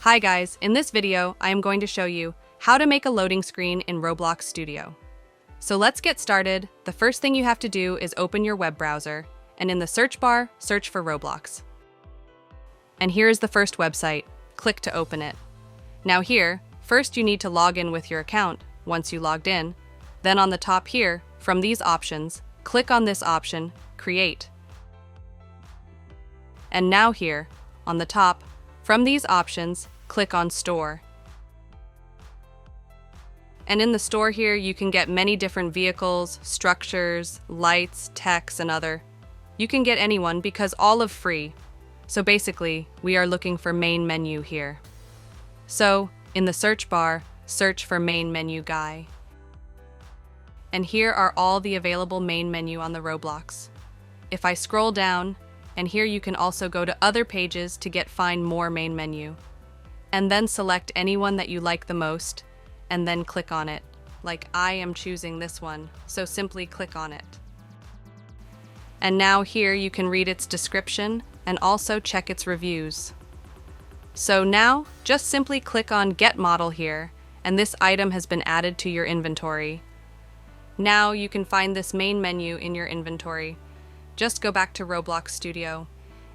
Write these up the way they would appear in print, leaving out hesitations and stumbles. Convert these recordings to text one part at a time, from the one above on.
Hi guys, in this video, I am going to show you how to make a loading screen in Roblox Studio. So let's get started. The first thing you have to do is open your web browser, and in the search bar, search for Roblox. And here is the first website. Click to open it. Now here, first you need to log in with your account. Once you logged in, then on the top here, from these options, click on this option, Create. And now here, on the top, from these options, click on Store. And in the store here, you can get many different vehicles, structures, lights, text, and other. You can get anyone because all of free. So basically, we are looking for main menu here. So, in the search bar, search for main menu guy. And here are all the available main menu on the Roblox. If I scroll down, and here you can also go to other pages to find more main menu. And then select anyone that you like the most, and then click on it. Like I am choosing this one, so simply click on it. And now here you can read its description and also check its reviews. So now, just simply click on Get Model here, and this item has been added to your inventory. Now you can find this main menu in your inventory. Just go back to Roblox Studio,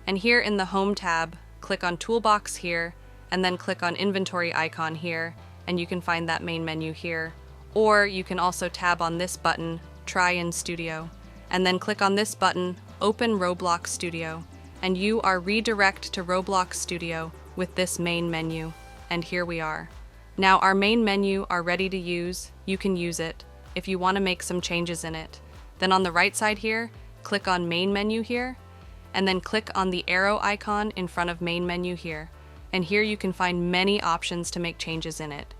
and here in the Home tab, click on Toolbox here, and then click on Inventory icon here, and you can find that main menu here. Or you can also tab on this button, Try in Studio, and then click on this button, Open Roblox Studio, and you are redirect to Roblox Studio with this main menu. And here we are. Now our main menu are ready to use. You can use it if you want to make some changes in it. Then on the right side here, click on Main Menu here, and then click on the arrow icon in front of Main Menu here. And here you can find many options to make changes in it.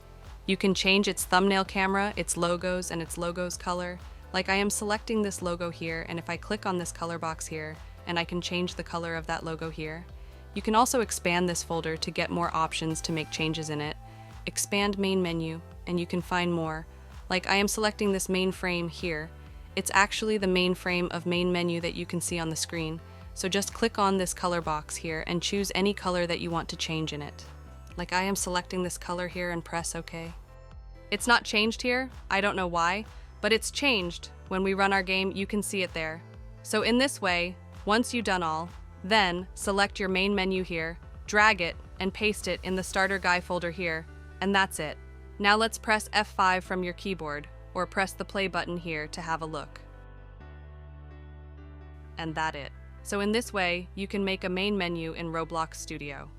You can change its thumbnail camera, its logos, and its logo's color. Like I am selecting this logo here, and if I click on this color box here, and I can change the color of that logo here. You can also expand this folder to get more options to make changes in it. Expand Main Menu, and you can find more. Like I am selecting this main frame here. It's actually the main frame of main menu that you can see on the screen. So just click on this color box here and choose any color that you want to change in it. Like I am selecting this color here and press OK. It's not changed here, I don't know why, but it's changed. When we run our game, you can see it there. So in this way, once you've done all, then select your main menu here, drag it, and paste it in the Starter Guy folder here, and that's it. Now let's press F5 from your keyboard, or press the play button here to have a look. And that's it. So in this way, you can make a main menu in Roblox Studio.